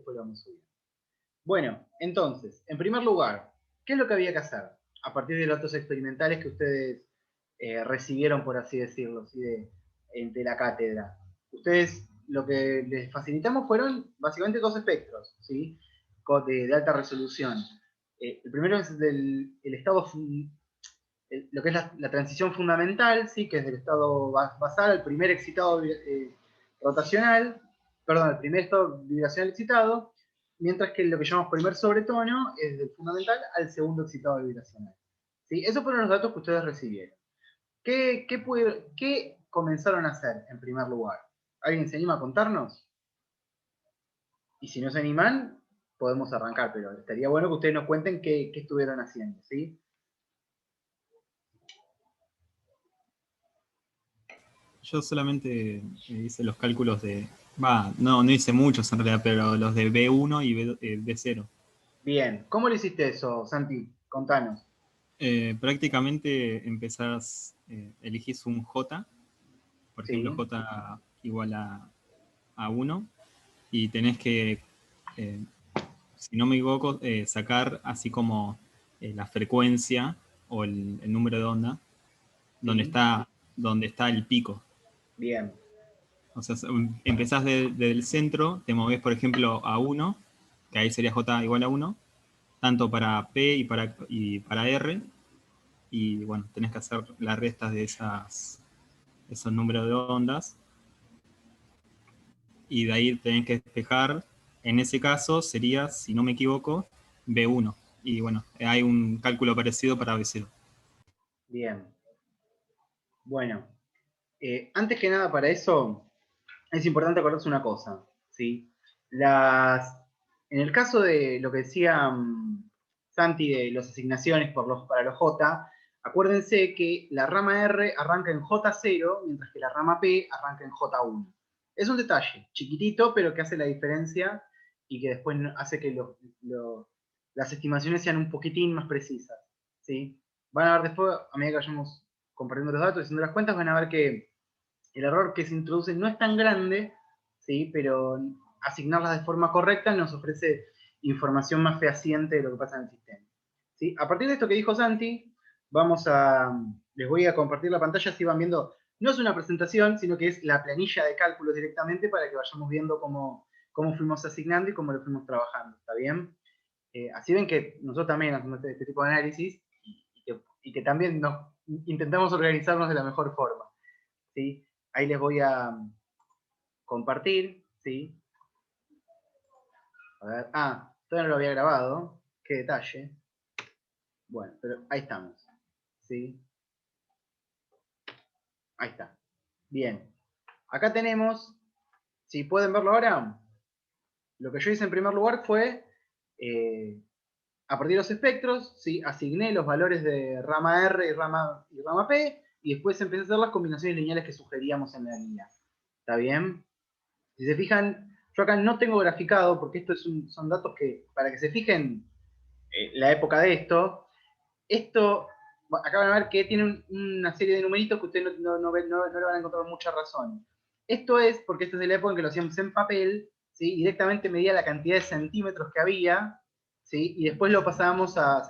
después lo vamos subiendo. Bueno, entonces, en primer lugar, ¿qué es lo que había que hacer? A partir de los datos experimentales que ustedes recibieron, por así decirlo, ¿sí? de la cátedra. Ustedes lo que les facilitamos fueron básicamente dos espectros, ¿sí? de alta resolución. El primero es el estado, lo que es la transición fundamental, ¿sí? Que es del estado basal al primer excitado rotacional, perdón, el primer estado vibracional excitado, mientras que lo que llamamos primer sobretono es del fundamental al segundo excitado vibracional. ¿Sí? Esos fueron los datos que ustedes recibieron. ¿Qué comenzaron a hacer en primer lugar? ¿Alguien se anima a contarnos? Y si no se animan, podemos arrancar, pero estaría bueno que ustedes nos cuenten qué estuvieron haciendo, ¿sí? Yo solamente hice los cálculos de... no hice muchos en realidad, pero los de B1 y B0. Bien, ¿cómo le hiciste eso, Santi? Contanos. Prácticamente empezás, elegís un J, por ejemplo Sí, J igual a 1, y tenés que, eh, si no me equivoco, sacar así como la frecuencia o el número de onda donde sí, está el pico. bien, O sea, empezás desde el centro, te movés, por ejemplo, a 1, que ahí sería J igual a 1, tanto para P y para R, y bueno, tenés que hacer las restas de esos números de ondas, y de ahí tenés que despejar. En ese caso sería, si no me equivoco, B1. Y bueno, hay un cálculo parecido para B0. bien. Bueno, antes que nada para eso, es importante acordarse una cosa, ¿sí? En el caso de lo que decía Santi de las asignaciones para los J, acuérdense que la rama R arranca en J0, mientras que la rama P arranca en J1. Es un detalle chiquitito, pero que hace la diferencia y que después hace que las estimaciones sean un poquitín más precisas, ¿sí? Van a ver después, a medida que vayamos compartiendo los datos y haciendo las cuentas, van a ver que el error que se introduce no es tan grande, ¿sí? Pero asignarlas de forma correcta nos ofrece información más fehaciente de lo que pasa en el sistema. ¿Sí? A partir de esto que dijo Santi, les voy a compartir la pantalla si van viendo. No es una presentación, sino que es la planilla de cálculos directamente para que vayamos viendo cómo fuimos asignando y cómo lo fuimos trabajando. ¿Está bien? Así ven que nosotros también hacemos este tipo de análisis y que también intentamos organizarnos de la mejor forma. ¿Sí? Ahí les voy a compartir, ¿sí? A ver, todavía no lo había grabado, qué detalle. Bueno, pero ahí estamos, ¿sí? Ahí está. Bien. Acá tenemos, si pueden verlo ahora, lo que yo hice en primer lugar fue, a partir de los espectros, ¿sí? Asigné los valores de rama R y rama P, y después empecé a hacer las combinaciones lineales que sugeríamos en la línea. ¿Está bien? Si se fijan, yo acá no tengo graficado, porque son datos que, para que se fijen la época de acá van a ver que tiene una serie de numeritos que ustedes no le van a encontrar mucha razón. Esto es porque esta es la época en que lo hacíamos en papel, ¿sí? Directamente medía la cantidad de centímetros que había, ¿sí? Y después lo pasábamos a,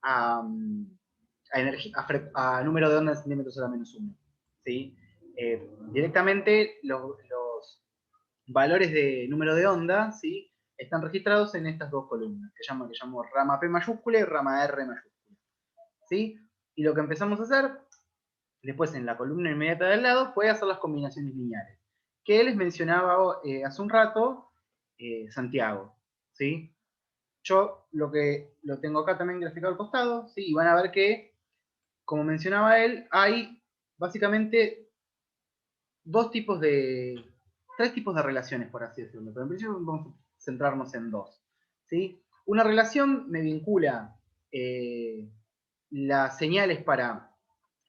a número de ondas en centímetros a la menos uno, ¿sí? Directamente los valores de número de onda, ¿sí? Están registrados en estas dos columnas, que llamo rama P mayúscula y rama R mayúscula, ¿sí? Y lo que empezamos a hacer, después en la columna inmediata del lado, fue hacer las combinaciones lineales, que les mencionaba hace un rato Santiago, ¿sí? Yo lo tengo acá también graficado al costado, ¿sí? Y van a ver que, como mencionaba él, hay básicamente tres tipos de relaciones, por así decirlo, pero en principio vamos a centrarnos en dos, ¿sí? Una relación me vincula las señales para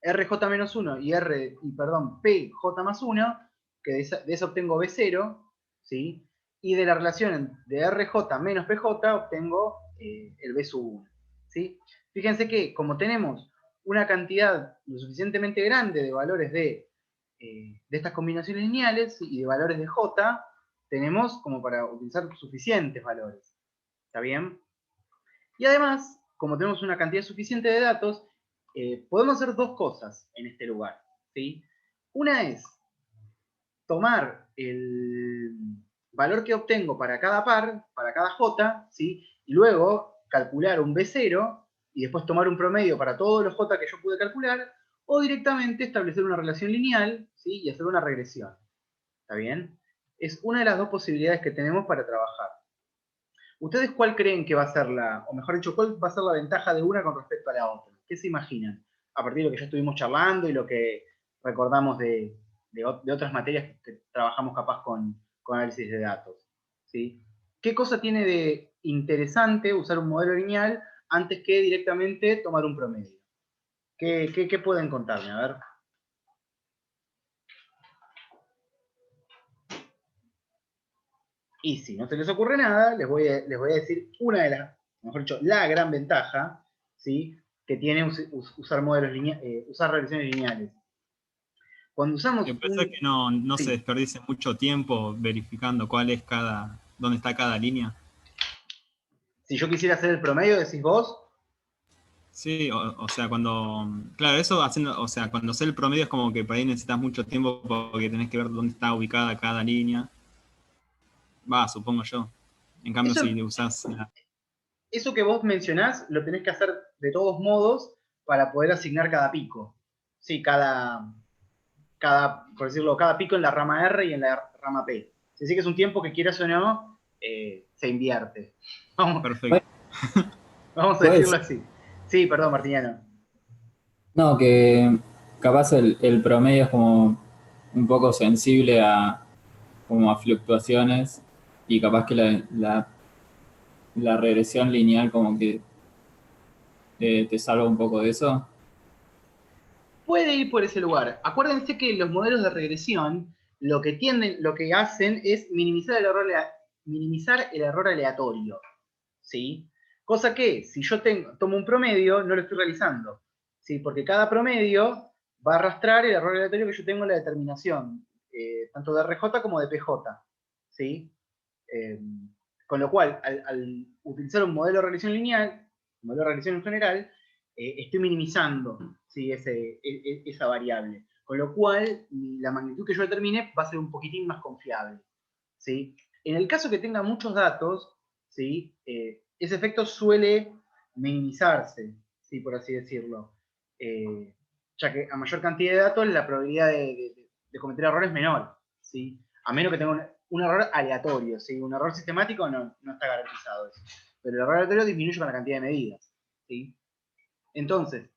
RJ-1 PJ más 1, que de eso obtengo B0, ¿sí? Y de la relación de RJ menos PJ obtengo el B sub 1, ¿sí? Fíjense que como tenemos una cantidad lo suficientemente grande de valores de estas combinaciones lineales y de valores de J, tenemos como para utilizar suficientes valores. ¿Está bien? Y además, como tenemos una cantidad suficiente de datos, podemos hacer dos cosas en este lugar, ¿sí? Una es tomar el valor que obtengo para cada par, para cada j, ¿sí? Y luego calcular un B0 y después tomar un promedio para todos los j que yo pude calcular, o directamente establecer una relación lineal, ¿sí? Y hacer una regresión. ¿Está bien? Es una de las dos posibilidades que tenemos para trabajar. ¿Ustedes cuál creen que va a ser o mejor dicho, cuál va a ser la ventaja de una con respecto a la otra? ¿Qué se imaginan? A partir de lo que ya estuvimos charlando y lo que recordamos de otras materias que trabajamos capaz con análisis de datos. ¿Sí? ¿Qué cosa tiene de interesante usar un modelo lineal antes que directamente tomar un promedio? ¿Qué pueden contarme? A ver. Y si no se les ocurre nada, les voy a decir una de las, mejor dicho, la gran ventaja, ¿sí? Que tiene usar modelos usar regresiones lineales. Cuando usamos Que pensé que no se sí. desperdice mucho tiempo verificando dónde está cada línea. Si yo quisiera hacer el promedio, decís vos. Sí, o sea, claro, eso haciendo, o sea, cuando sé el promedio es como que por ahí necesitas mucho tiempo porque tenés que ver dónde está ubicada cada línea. Va, supongo yo. En cambio, Eso, si usás eso que vos mencionás lo tenés que hacer de todos modos para poder asignar cada pico. Sí, por decirlo, cada pico en la rama R y en la rama P. Así que es un tiempo que quieras o no, se invierte. Vamos, perfecto. vamos a decirlo Pues, así. Sí, perdón, Martiniano. no, que capaz el promedio es como un poco sensible como a fluctuaciones y capaz que la regresión lineal como que te salva un poco de eso. Puede ir por ese lugar. Acuérdense que los modelos de regresión lo que hacen es minimizar el error aleatorio. ¿Sí? Cosa que si yo tomo un promedio, no lo estoy realizando. ¿Sí? Porque cada promedio va a arrastrar el error aleatorio que yo tengo en la determinación, tanto de RJ como de PJ. ¿Sí? Eh, con lo cual, al utilizar un modelo de regresión lineal, un modelo de regresión en general, estoy minimizando, ¿sí? Esa variable. Con lo cual, la magnitud que yo determine va a ser un poquitín más confiable. ¿Sí? En el caso que tenga muchos datos, ¿sí? Ese efecto suele minimizarse, ¿sí? Por así decirlo. Ya que a mayor cantidad de datos, la probabilidad de cometer errores es menor. ¿Sí? A menos que tenga un error aleatorio. ¿Sí? Un error sistemático no está garantizado eso. Pero el error aleatorio disminuye con la cantidad de medidas. ¿Sí? Entonces,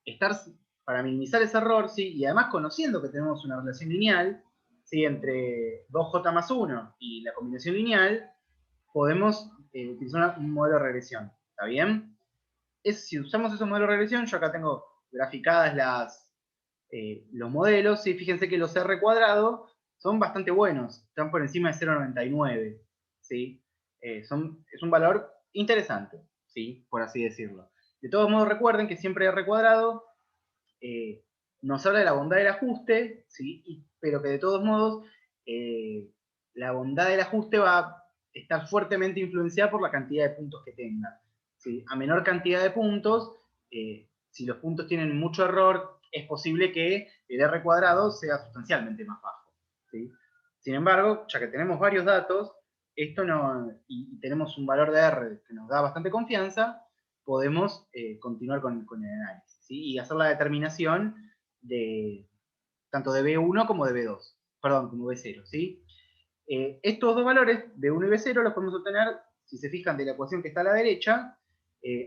estar, para minimizar ese error, ¿sí? Y además conociendo que tenemos una relación lineal, ¿sí? Entre 2j más 1 y la combinación lineal, podemos utilizar un modelo de regresión. ¿Está bien? Si usamos esos modelos de regresión, yo acá tengo graficadas los modelos, ¿sí? Fíjense que los R cuadrado son bastante buenos, están por encima de 0,99. ¿Sí? Es un valor interesante, ¿sí? Por así decirlo. De todos modos, recuerden que siempre R cuadrado nos habla de la bondad del ajuste, ¿sí? Pero que de todos modos la bondad del ajuste va a estar fuertemente influenciada por la cantidad de puntos que tenga. ¿Sí? A menor cantidad de puntos, si los puntos tienen mucho error, es posible que el R cuadrado sea sustancialmente más bajo. ¿Sí? Sin embargo, ya que tenemos varios datos, y tenemos un valor de R que nos da bastante confianza, podemos continuar con el análisis, ¿sí? Y hacer la determinación tanto de B1 como de B2, perdón, como B0, ¿sí? Estos dos valores, B1 y B0, los podemos obtener, si se fijan, de la ecuación que está a la derecha,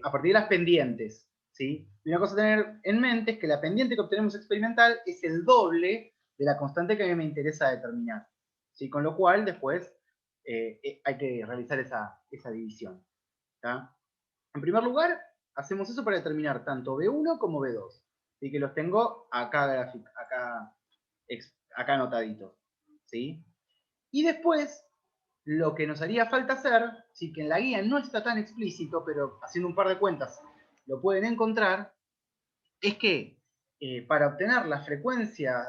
a partir de las pendientes, ¿sí? Y una cosa a tener en mente es que la pendiente que obtenemos experimental es el doble de la constante que a mí me interesa determinar, ¿sí? Con lo cual, después, hay que realizar esa división, ¿tá? En primer lugar, hacemos eso para determinar tanto B1 como B2. Y que los tengo acá anotaditos. ¿Sí? Y después, lo que nos haría falta hacer, sí que en la guía no está tan explícito, pero haciendo un par de cuentas lo pueden encontrar, es que para obtener la frecuencia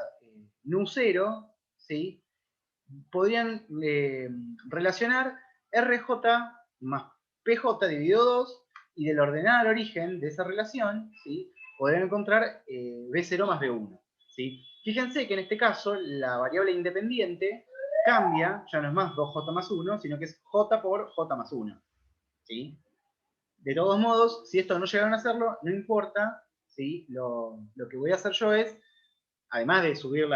nu0, ¿sí? podrían relacionar RJ más PJ dividido 2, y del ordenado al origen de esa relación, ¿sí? Podrían encontrar B0 más B1. ¿Sí? Fíjense que en este caso la variable independiente cambia, ya no es más 2J más 1, sino que es J por J más 1. ¿Sí? De todos modos, si esto no llegaron a hacerlo, no importa, ¿sí? Lo que voy a hacer yo es, además de subir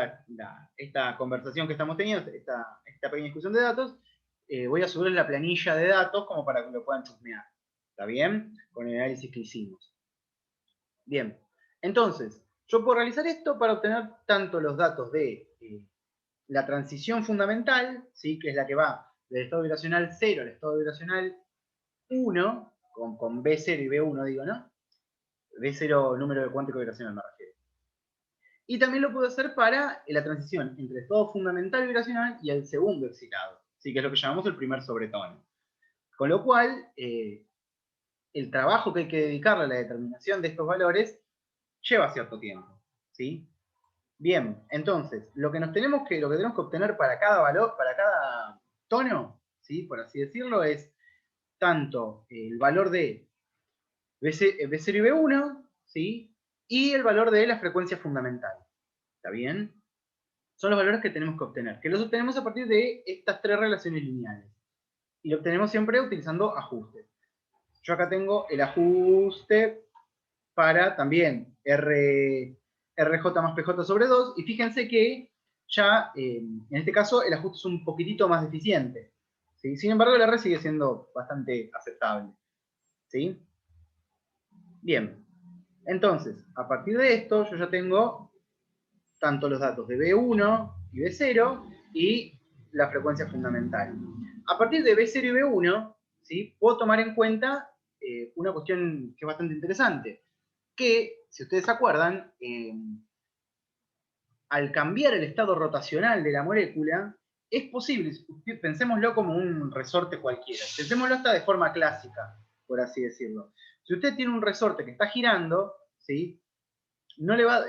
esta conversación que estamos teniendo, esta pequeña discusión de datos, voy a subir la planilla de datos como para que lo puedan chusmear. ¿Está bien? Con el análisis que hicimos. Bien. Entonces, yo puedo realizar esto para obtener tanto los datos de la transición fundamental, ¿sí? Que es la que va del estado vibracional 0 al estado vibracional 1, con B0 y B1, digo, ¿no? B0 número de cuántico vibracional me refiero. Y también lo puedo hacer para la transición entre el estado fundamental vibracional y el segundo excitado, ¿sí? Que es lo que llamamos el primer sobretono. Con lo cual, el trabajo que hay que dedicarle a la determinación de estos valores lleva cierto tiempo, ¿sí? Bien, entonces, lo que tenemos que obtener para cada valor, para cada tono, ¿sí? Por así decirlo, es tanto el valor de B0 y B1, ¿sí? Y el valor de la frecuencia fundamental. ¿Está bien? Son los valores que tenemos que obtener, que los obtenemos a partir de estas tres relaciones lineales. Y lo obtenemos siempre utilizando ajustes. Yo acá tengo el ajuste para también RJ más PJ sobre 2, y fíjense que ya, en este caso, el ajuste es un poquitito más deficiente, ¿sí? Sin embargo, el R sigue siendo bastante aceptable, ¿sí? Bien, entonces, a partir de esto, yo ya tengo tanto los datos de B1 y B0 y la frecuencia fundamental. A partir de B0 y B1, ¿sí? Puedo tomar en cuenta una cuestión que es bastante interesante, que, si ustedes se acuerdan, al cambiar el estado rotacional de la molécula, es posible, pensémoslo como un resorte cualquiera, pensémoslo hasta de forma clásica, por así decirlo. Si usted tiene un resorte que está girando, ¿sí? No le va,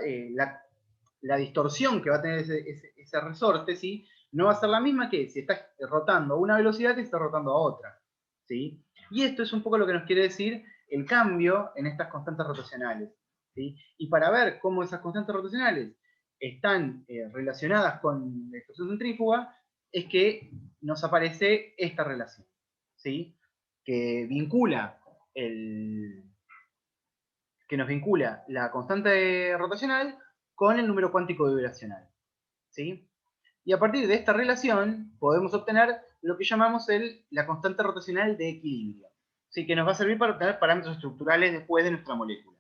la distorsión que va a tener ese resorte, ¿sí? No va a ser la misma que si está rotando a una velocidad que está rotando a otra, ¿sí? Y esto es un poco lo que nos quiere decir el cambio en estas constantes rotacionales, ¿sí? Y para ver cómo esas constantes rotacionales están relacionadas con la distorsión centrífuga, es que nos aparece esta relación, ¿sí? Que nos vincula la constante rotacional con el número cuántico vibracional, ¿sí? Y a partir de esta relación podemos obtener lo que llamamos la constante rotacional de equilibrio, ¿sí? Que nos va a servir para obtener parámetros estructurales después de nuestra molécula.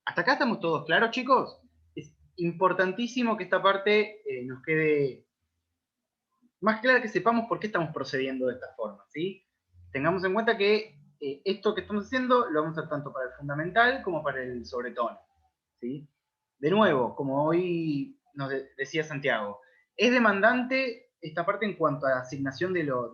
¿Hasta acá estamos todos claros, chicos? Es importantísimo que esta parte nos quede más clara, que sepamos por qué estamos procediendo de esta forma, ¿sí? Tengamos en cuenta que esto que estamos haciendo lo vamos a hacer tanto para el fundamental como para el sobretono, ¿sí? De nuevo, como hoy nos decía Santiago, es demandante esta parte en cuanto a asignación de los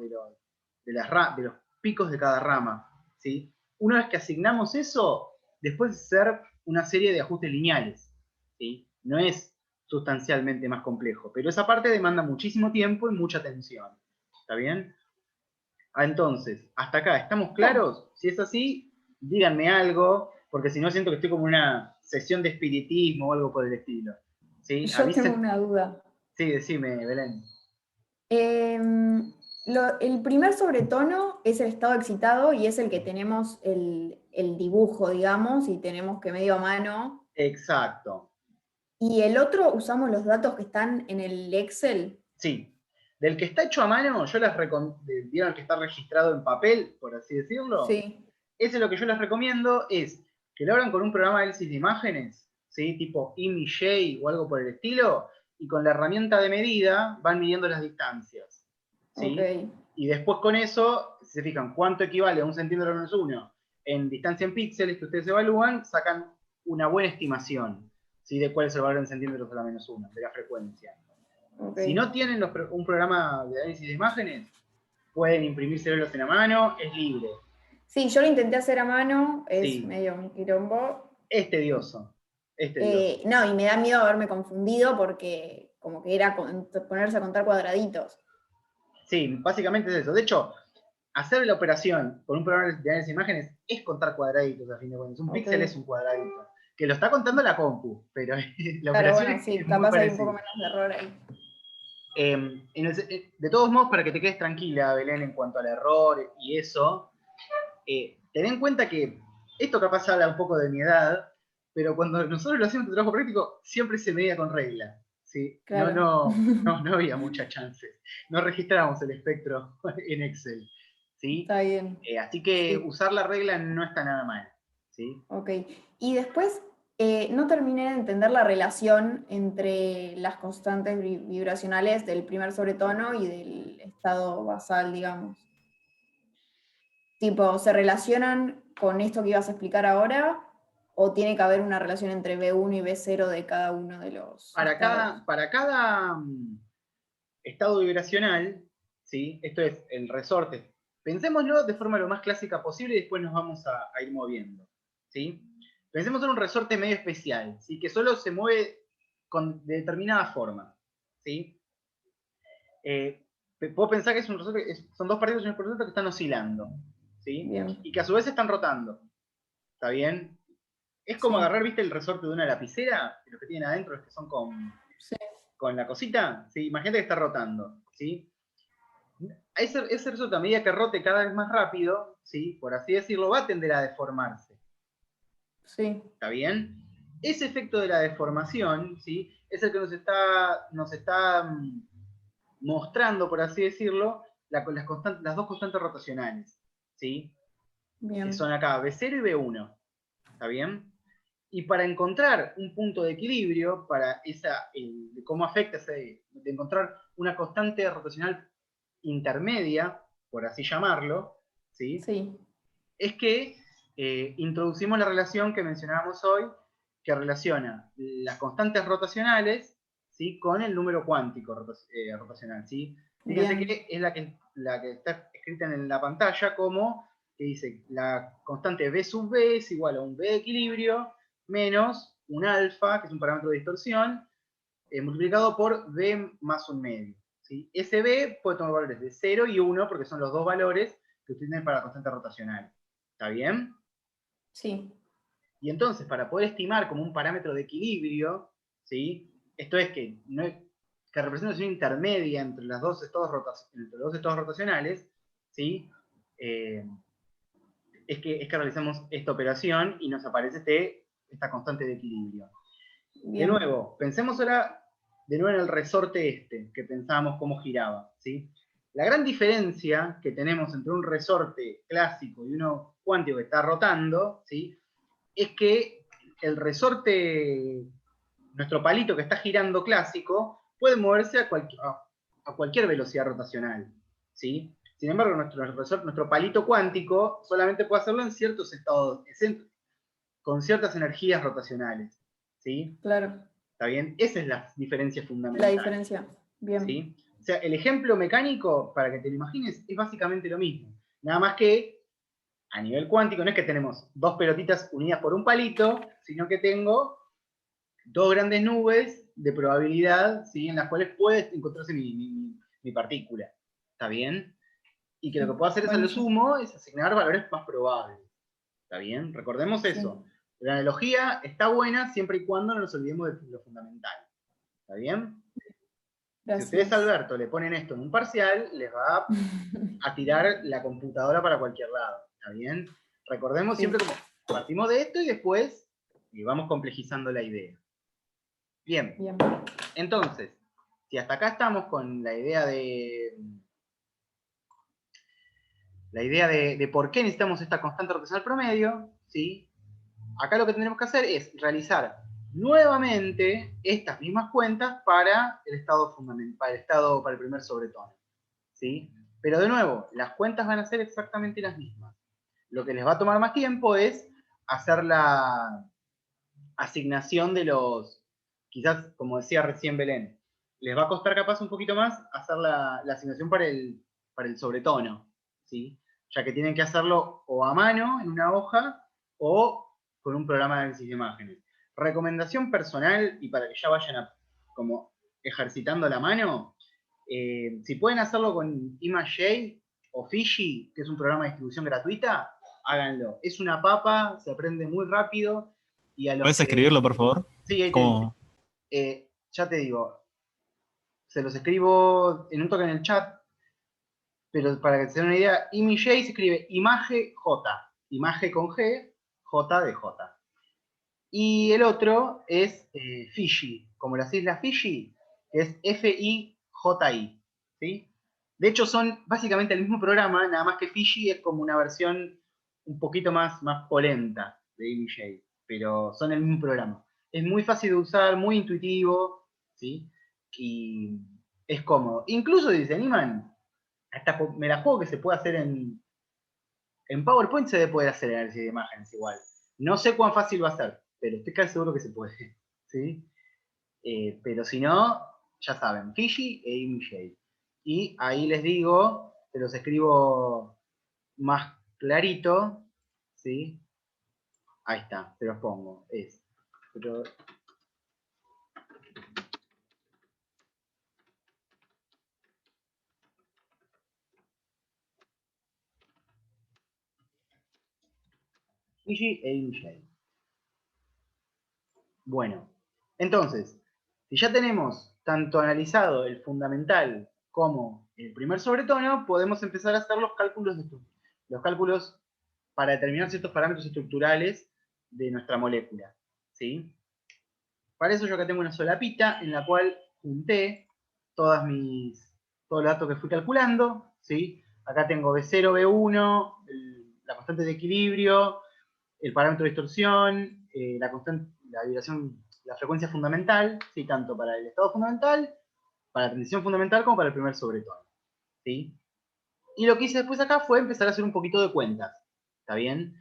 picos de cada rama, ¿sí? Una vez que asignamos eso, después de hacer una serie de ajustes lineales, ¿sí? No es sustancialmente más complejo, pero esa parte demanda muchísimo tiempo y mucha atención. ¿Está bien? Entonces, hasta acá, ¿estamos claros? Si es así, díganme algo, porque si no siento que estoy como en una sesión de espiritismo o algo por el estilo. ¿Sí? Yo tengo una duda. Sí, decime, Belén. El primer sobretono es el estado excitado y es el que tenemos el dibujo, digamos, y tenemos que medio a mano. Exacto. ¿Y el otro usamos los datos que están en el Excel? Sí. Del que está hecho a mano, yo les recomiendo, ¿vieron que está registrado en papel, por así decirlo? Sí. Ese lo que yo les recomiendo es que lo abran con un programa de análisis de imágenes, ¿sí? Tipo IMIJ o algo por el estilo, y con la herramienta de medida van midiendo las distancias, ¿sí? Okay. Y después con eso, si se fijan cuánto equivale a 1 centímetro menos 1 en distancia en píxeles que ustedes evalúan, sacan una buena estimación, ¿sí? De cuál es el valor en centímetros a la menos 1, de la frecuencia. Okay. Si no tienen un programa de análisis de imágenes, pueden imprimírselos en la mano, es libre. Sí, yo lo intenté hacer a mano, es Sí. medio un quilombo. Es tedioso. No, y me da miedo haberme confundido porque como que era ponerse a contar cuadraditos. Sí, básicamente es eso. De hecho, hacer la operación con un programa de análisis de imágenes es contar cuadraditos, a fin de cuentas. Un Ok. píxel es un cuadradito. Que lo está contando la compu, pero la Claro, operación bueno, sí, es muy capaz hay un poco parecida. menos de error ahí. De todos modos, para que te quedes tranquila, Belén, en cuanto al error y eso, ten en cuenta que esto capaz habla un poco de mi edad, pero cuando nosotros lo hacíamos en trabajo práctico, siempre se medía con regla. ¿Sí? Claro. No había muchas chances. No registrábamos el espectro en Excel. ¿Sí? Está bien. Así que Sí. usar la regla no está nada mal. ¿Sí? Ok. Y después, no terminé de entender la relación entre las constantes vibracionales del primer sobretono y del estado basal, digamos. Tipo, ¿se relacionan con esto que ibas a explicar ahora? ¿O tiene que haber una relación entre B1 y B0 de cada uno de los estados? Para cada estado vibracional, ¿sí? Esto es el resorte. Pensémoslo de forma lo más clásica posible y después nos vamos a ir moviendo. ¿Sí? Pensemos en un resorte medio especial, ¿sí? Que solo se mueve de determinada forma. ¿Sí? Puedo pensar que es un resorte, son dos partículas en el resorte que están oscilando. ¿Sí? Bien. Y que a su vez están rotando. ¿Está bien? Es como Sí. agarrar, ¿viste? El resorte de una lapicera, que los que tienen adentro, los que son Sí. con la cosita. ¿Sí? Imagínate que está rotando. ¿Sí? Ese resorte, a medida que rote cada vez más rápido, ¿sí? Por así decirlo, va a tender a deformarse. Sí. ¿Está bien? Ese efecto de la deformación, ¿sí? Es el que nos está mostrando, por así decirlo, las dos constantes rotacionales, ¿sí? Que Bien. son acá B0 y B1. ¿Está bien? Y para encontrar un punto de equilibrio, para de cómo afecta de encontrar una constante rotacional intermedia, por así llamarlo, ¿sí? Sí. Es que introducimos la relación que mencionábamos hoy, que relaciona las constantes rotacionales, ¿sí? Con el número cuántico rotacional. ¿Sí? Fíjense Bien. que es la que está escrita en la pantalla como que dice la constante B sub B es igual a un B de equilibrio menos un alfa, que es un parámetro de distorsión, multiplicado por B más un medio. ¿Sí? Ese B puede tomar valores de 0 y 1 porque son los dos valores que ustedes tienen para la constante rotacional. ¿Está bien? Sí. Y entonces, para poder estimar como un parámetro de equilibrio, ¿sí? Esto es que, que representa una intermedia entre los dos estados rotacionales, ¿sí? Es que realizamos esta operación y nos aparece esta constante de equilibrio. De Bien. nuevo, pensemos ahora de nuevo en el resorte que pensábamos cómo giraba, ¿sí? La gran diferencia que tenemos entre un resorte clásico y uno cuántico que está rotando, ¿sí? Es que el resorte, nuestro palito que está girando clásico, puede moverse a cualquier velocidad rotacional, ¿sí? Sin embargo, nuestro palito cuántico solamente puede hacerlo en ciertos estados, con ciertas energías rotacionales, ¿sí? Claro. ¿Está bien? Esa es la diferencia La fundamental. diferencia. Bien. ¿Sí? O sea, el ejemplo mecánico, para que te lo imagines, es básicamente lo mismo. Nada más que a nivel cuántico no es que tenemos dos pelotitas unidas por un palito, sino que tengo dos grandes nubes de probabilidad, ¿sí? En las cuales puede encontrarse mi partícula. ¿Está bien? Y que lo que puedo hacer es a lo Buenísimo. sumo es asignar valores más probables. ¿Está bien? Recordemos Sí. eso. La analogía está buena siempre y cuando no nos olvidemos de lo fundamental. ¿Está bien? Si ustedes a Gracias. Alberto le ponen esto en un parcial, les va a tirar la computadora para cualquier lado. ¿Está bien? Recordemos Sí. siempre cómo partimos de esto y después vamos complejizando la idea. Bien. Bien. Entonces, si hasta acá estamos con la idea de por qué necesitamos esta constante rotacional promedio, ¿sí? Acá lo que tendremos que hacer es realizar nuevamente estas mismas cuentas para el estado fundamental, para el primer sobretono, ¿sí? Pero de nuevo, las cuentas van a ser exactamente las mismas. Lo que les va a tomar más tiempo es hacer la asignación de quizás como decía recién Belén, les va a costar capaz un poquito más hacer la asignación para el sobretono, ¿sí? Ya que tienen que hacerlo o a mano en una hoja o con un programa de análisis de imágenes. Recomendación personal, y para que ya vayan como ejercitando la mano, Si pueden hacerlo con ImageJ o Fiji, que es un programa de distribución gratuita, háganlo. Es una papa, se aprende muy rápido. Y a los ¿Puedes que... escribirlo, por favor? Sí, ahí ¿Cómo? ya te digo, se los escribo en un toque en el chat, pero para que se den una idea, ImageJ se escribe Image J, Image con G, J de J. Y el otro es Fiji, como las islas Fiji, que es F-I-J-I, ¿sí? De hecho son básicamente el mismo programa, nada más que Fiji es como una versión un poquito más polenta de ImageJ, pero son el mismo programa. Es muy fácil de usar, muy intuitivo, ¿sí? Y es cómodo. Incluso si se animan, hasta me la juego que se puede hacer en PowerPoint, se debe poder hacer análisis de imágenes igual. No sé cuán fácil va a ser, pero estoy casi seguro que se puede, ¿sí? Pero si no, ya saben, Fiji e ImageJ. Y ahí les digo, se los escribo más clarito, ¿sí? Ahí está, se los pongo. Fiji e ImageJ. Bueno, entonces, si ya tenemos tanto analizado el fundamental como el primer sobretono, podemos empezar a hacer los cálculos para determinar ciertos parámetros estructurales de nuestra molécula, ¿sí? Para eso yo acá tengo una solapita en la cual junté todos los datos que fui calculando, ¿sí? Acá tengo B0, B1, la constante de equilibrio, el parámetro de distorsión, la vibración, la frecuencia fundamental, ¿sí? Tanto para el estado fundamental, para la transición fundamental, como para el primer sobretono, ¿sí? Y lo que hice después acá fue empezar a hacer un poquito de cuentas, ¿está bien?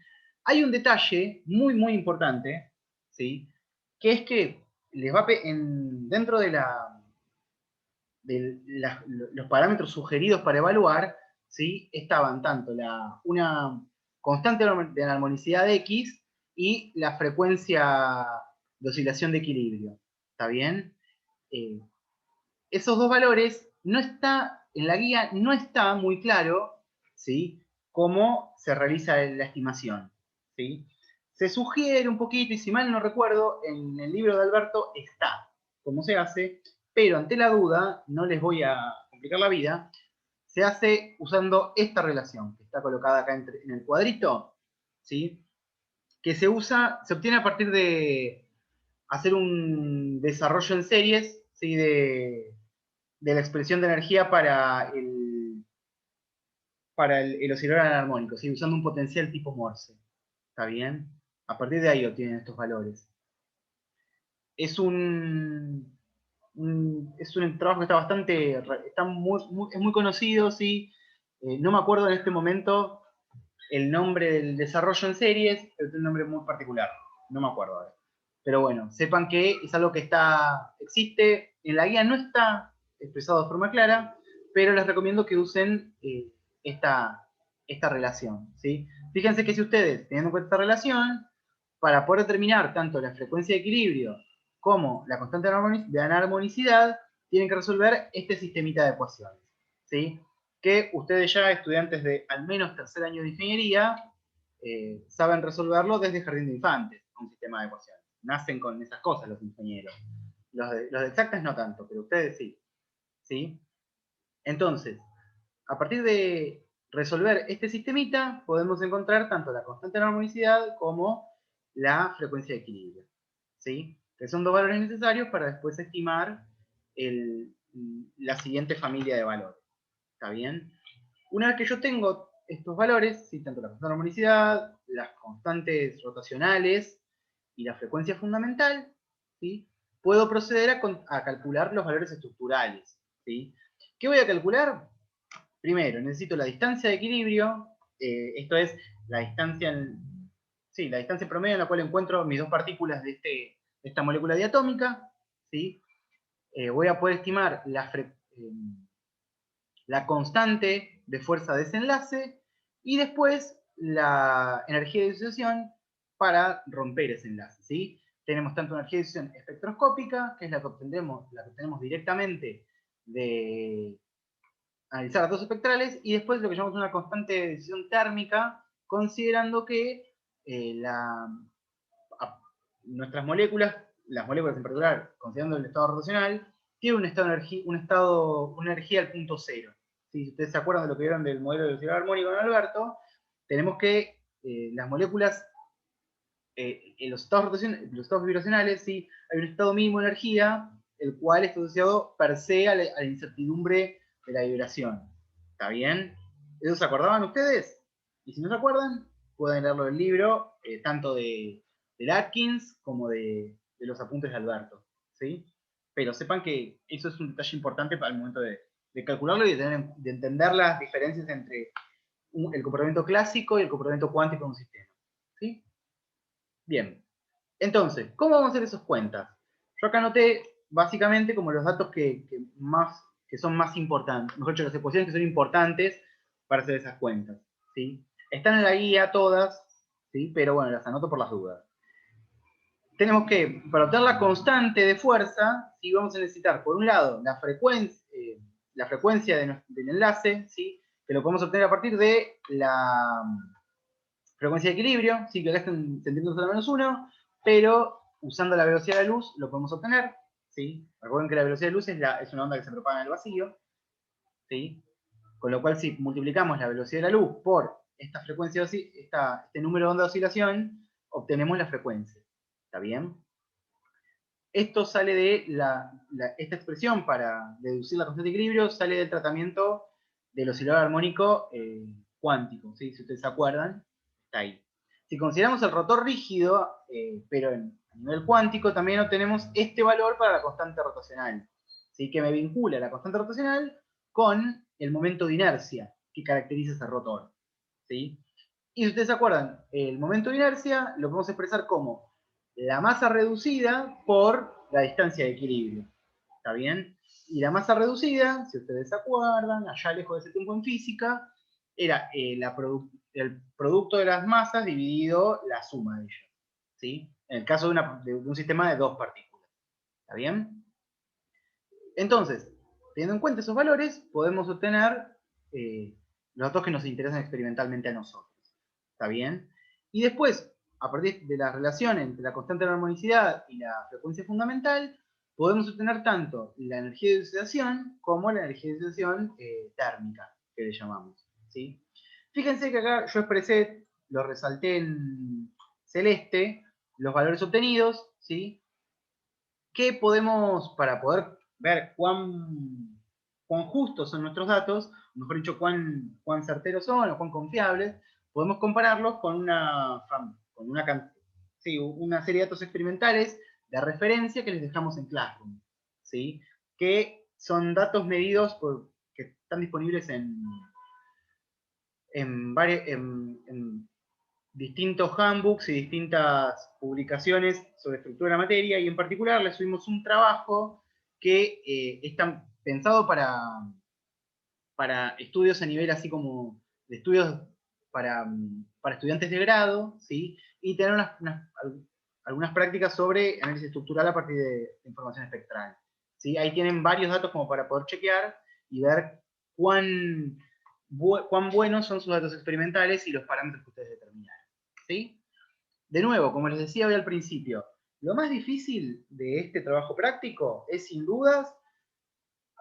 Hay un detalle muy importante, ¿sí? Que es que les va dentro de los parámetros sugeridos para evaluar, ¿sí? Estaban tanto una constante de armonicidad X y la frecuencia de oscilación de equilibrio. ¿Está bien? Esos dos valores en la guía no está muy claro, ¿sí? Cómo se realiza la estimación, ¿sí? Se sugiere un poquito, y si mal no recuerdo, en el libro de Alberto está cómo se hace, pero ante la duda, no les voy a complicar la vida, se hace usando esta relación, que está colocada acá en el cuadrito, ¿sí? Que se obtiene a partir de hacer un desarrollo en series, ¿sí? De la expresión de energía para el oscilador anarmónico, ¿sí? Usando un potencial tipo Morse. ¿Está bien? A partir de ahí obtienen estos valores. Es es un trabajo que es muy conocido, ¿sí? No me acuerdo en este momento el nombre del desarrollo en series, pero tiene un nombre muy particular. No me acuerdo ahora. Pero bueno, sepan que es algo que existe, en la guía no está expresado de forma clara, pero les recomiendo que usen esta relación, ¿sí? Fíjense que si ustedes, teniendo en cuenta esta relación, para poder determinar tanto la frecuencia de equilibrio como la constante de anarmonicidad, tienen que resolver este sistemita de ecuaciones, ¿sí? Que ustedes ya, estudiantes de al menos tercer año de ingeniería, saben resolverlo desde jardín de infantes, un sistema de ecuaciones. Nacen con esas cosas los ingenieros. Los de exactas no tanto, pero ustedes sí. ¿Sí? Entonces, a partir de resolver este sistemita, podemos encontrar tanto la constante de armonicidad como la frecuencia de equilibrio, ¿sí? Que son dos valores necesarios para después estimar la siguiente familia de valores. ¿Está bien? Una vez que yo tengo estos valores, ¿sí? Tanto la constante de armonicidad, las constantes rotacionales y la frecuencia fundamental, ¿sí? Puedo proceder a calcular los valores estructurales, ¿sí? ¿Qué voy a calcular? Primero, necesito la distancia de equilibrio, esto es la la distancia promedio en la cual encuentro mis dos partículas de esta molécula diatómica, ¿sí? Voy a poder estimar la constante de fuerza de desenlace y después la energía de disociación para romper ese enlace, ¿sí? Tenemos tanto energía de disociación espectroscópica, que es la que obtenemos directamente de analizar datos espectrales, y después lo que llamamos una constante de decisión térmica, considerando que nuestras moléculas, las moléculas en particular, considerando el estado rotacional, tienen una energía al punto cero. Si ustedes se acuerdan de lo que vieron del modelo de velocidad armónica con Alberto, tenemos que las moléculas, en los estados vibracionales, ¿sí? Hay un estado mínimo de energía, el cual está asociado per se a la incertidumbre de la vibración. ¿Está bien? ¿Eso se acordaban ustedes? Y si no se acuerdan, pueden leerlo del libro, tanto de Atkins como de los apuntes de Alberto. ¿Sí? Pero sepan que eso es un detalle importante para el momento de calcularlo y de entender las diferencias entre el comportamiento clásico y el comportamiento cuántico de un sistema. ¿Sí? Bien. Entonces, ¿cómo vamos a hacer esas cuentas? Yo acá anoté básicamente como los datos que son más importantes, mejor dicho, las ecuaciones que son importantes para hacer esas cuentas. ¿Sí? Están en la guía todas, ¿sí? Pero bueno, las anoto por las dudas. Tenemos que, para obtener la constante de fuerza, ¿sí? Vamos a necesitar, por un lado, la frecuencia del enlace, ¿sí? Que lo podemos obtener a partir de la frecuencia de equilibrio, ¿sí? Que acá están centímetros a la menos 1, pero usando la velocidad de la luz lo podemos obtener, ¿sí? Recuerden que la velocidad de luz es una onda que se propaga en el vacío, ¿sí? Con lo cual, si multiplicamos la velocidad de la luz por esta frecuencia, este número de onda de oscilación, obtenemos la frecuencia. ¿Está bien? Esto sale de esta expresión para deducir la constante de equilibrio, sale del tratamiento del oscilador armónico cuántico, ¿sí? Si ustedes se acuerdan, está ahí. Si consideramos el rotor rígido, pero a nivel cuántico, también obtenemos este valor para la constante rotacional, ¿sí? Que me vincula la constante rotacional con el momento de inercia que caracteriza ese rotor, ¿sí? Y si ustedes se acuerdan, el momento de inercia lo podemos expresar como la masa reducida por la distancia de equilibrio. ¿Está bien? Y la masa reducida, si ustedes se acuerdan, allá lejos de ese tiempo en física, era el producto de las masas dividido la suma de ellas. ¿Sí? En el caso de un sistema de dos partículas. ¿Está bien? Entonces, teniendo en cuenta esos valores, podemos obtener los datos que nos interesan experimentalmente a nosotros. ¿Está bien? Y después, a partir de la relación entre la constante de la armonicidad y la frecuencia fundamental, podemos obtener tanto la energía de disuasión como la energía de disuasión térmica, que le llamamos. ¿Sí? Fíjense que acá yo expresé, lo resalté en celeste, los valores obtenidos, ¿sí? ¿Qué podemos, para poder ver cuán justos son nuestros datos, mejor dicho, cuán certeros son o cuán confiables, podemos compararlos con una serie de datos experimentales de referencia que les dejamos en Classroom, ¿sí? Que son datos medidos que están disponibles en distintos handbooks y distintas publicaciones sobre estructura de la materia, y en particular le subimos un trabajo que está pensado para estudios a nivel así como de estudios para estudiantes de grado, ¿sí? Y tener algunas prácticas sobre análisis estructural a partir de información espectral. ¿Sí? Ahí tienen varios datos como para poder chequear y ver cuán buenos son sus datos experimentales y los parámetros que ustedes determinaron. ¿Sí? De nuevo, como les decía hoy al principio, lo más difícil de este trabajo práctico es sin dudas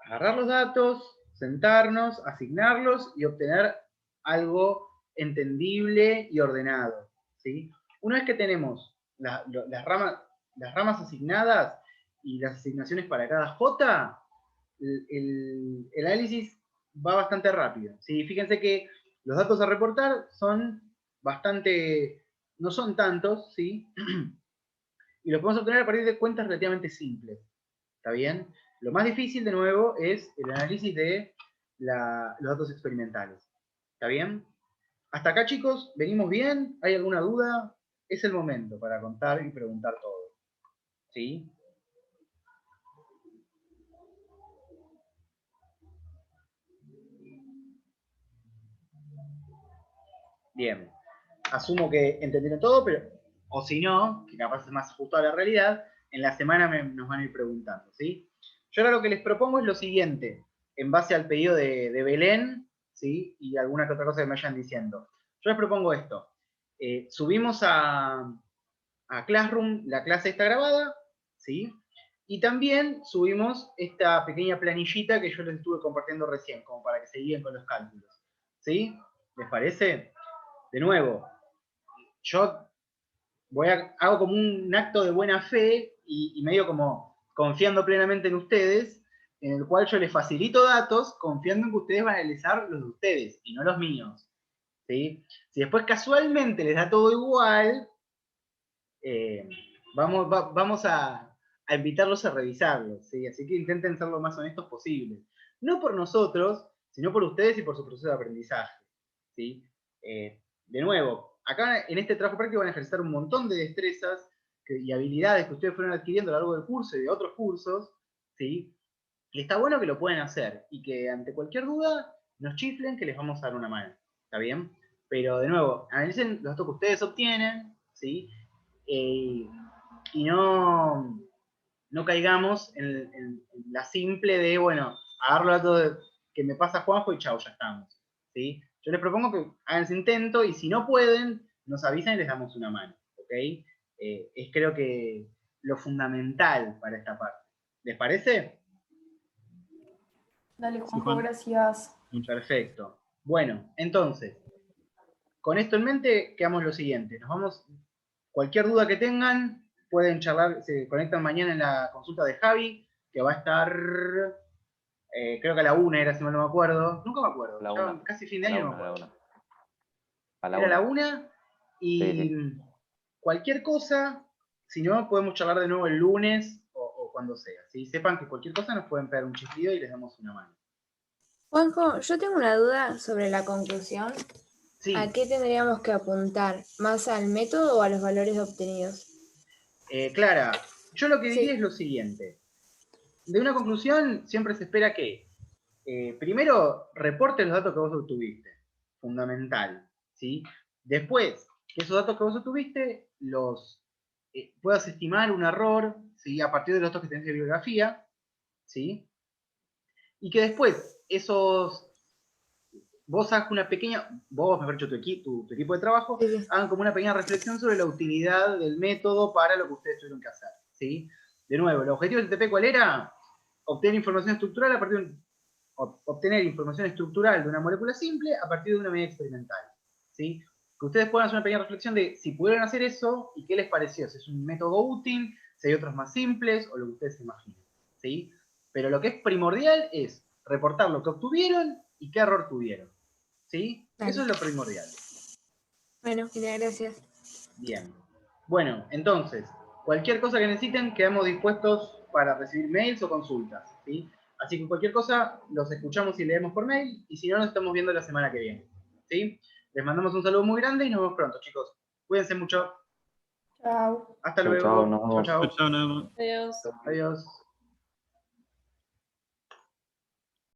agarrar los datos, sentarnos, asignarlos y obtener algo entendible y ordenado. ¿Sí? Una vez que tenemos las ramas asignadas y las asignaciones para cada J, el análisis va bastante rápido. ¿Sí? Fíjense que los datos a reportar no son tantos, ¿sí? Y los podemos obtener a partir de cuentas relativamente simples. ¿Está bien? Lo más difícil, de nuevo, es el análisis de los datos experimentales. ¿Está bien? Hasta acá, chicos, ¿venimos bien? ¿Hay alguna duda? Es el momento para contar y preguntar todo. ¿Sí? Bien. Asumo que entendieron todo, pero, o si no, que capaz es más ajustado a la realidad, en la semana nos van a ir preguntando, ¿sí? Yo ahora lo que les propongo es lo siguiente, en base al pedido de Belén, ¿sí? Y alguna que otra cosa que me vayan diciendo. Yo les propongo esto. Subimos a Classroom la clase está grabada, ¿sí? Y también subimos esta pequeña planillita que yo les estuve compartiendo recién, como para que se guíen con los cálculos, ¿sí? ¿Les parece? De nuevo, yo hago como un acto de buena fe y medio como confiando plenamente en ustedes, en el cual yo les facilito datos confiando en que ustedes van a analizar los de ustedes y no los míos, ¿sí? Si después casualmente les da todo igual, vamos a invitarlos a revisarlos, ¿sí? Así que intenten ser lo más honestos posible. No por nosotros, sino por ustedes y por su proceso de aprendizaje, ¿sí? De nuevo, acá en este trabajo práctico van a ejercer un montón de destrezas y habilidades que ustedes fueron adquiriendo a lo largo del curso y de otros cursos, ¿sí? Y está bueno que lo puedan hacer y que ante cualquier duda nos chiflen que les vamos a dar una mano, ¿está bien? Pero de nuevo, analicen los datos que ustedes obtienen, ¿sí? Y no caigamos en la simple de, bueno, agarro los datos que me pasa Juanjo y chau, ya estamos, ¿sí? Yo les propongo que hagan ese intento y si no pueden, nos avisan y les damos una mano, ¿ok? Es creo que lo fundamental para esta parte. ¿Les parece? Dale, Sí, Juanjo, Juan. gracias. Perfecto. Bueno, entonces, con esto en mente, quedamos lo siguiente. Nos vamos, cualquier duda que tengan, pueden charlar, se conectan mañana en la consulta de Javi, que va a estar, creo que a la 1 era, si mal no me acuerdo. Nunca me acuerdo. La Ya 1. casi fin de A la año no me 1, a la acuerdo. 1. A la Era la 1. 1 y Sí, sí. cualquier cosa, si no, podemos charlar de nuevo el lunes o cuando sea. ¿Sí? Sepan que cualquier cosa nos pueden pegar un chiflido y les damos una mano. Juanjo, yo tengo una duda sobre la conclusión. Sí. ¿A qué tendríamos que apuntar? ¿Más al método o a los valores obtenidos? Clara, yo lo que diría Sí. es lo siguiente. De una conclusión siempre se espera que, primero, reporte los datos que vos obtuviste. Fundamental, ¿sí? Después, que esos datos que vos obtuviste los puedas estimar un error, ¿sí? A partir de los datos que tenés de bibliografía, ¿sí? Y que después vos hagas una pequeña, vos, mejor dicho, tu equipo de trabajo, Sí, sí. hagan como una pequeña reflexión sobre la utilidad del método para lo que ustedes tuvieron que hacer, ¿sí? De nuevo, el objetivo del TP, ¿cuál era? Obtener información estructural obtener información estructural de una molécula simple a partir de una medida experimental, ¿sí? Que ustedes puedan hacer una pequeña reflexión de si pudieron hacer eso y qué les pareció, si es un método útil, si hay otros más simples o lo que ustedes se imaginen, ¿sí? Pero lo que es primordial es reportar lo que obtuvieron y qué error tuvieron, ¿sí? Dale. Eso es lo primordial. Bueno, mira, gracias. Bien. Bueno, entonces, cualquier cosa que necesiten, quedamos dispuestos para recibir mails o consultas, ¿sí? Así que cualquier cosa, los escuchamos y leemos por mail, y si no, nos estamos viendo la semana que viene, ¿sí? Les mandamos un saludo muy grande y nos vemos pronto, chicos. Cuídense mucho. Chao. Hasta Chau, luego. chau, nos Chau, vemos. chau. Chao, nada más. Adiós. Adiós.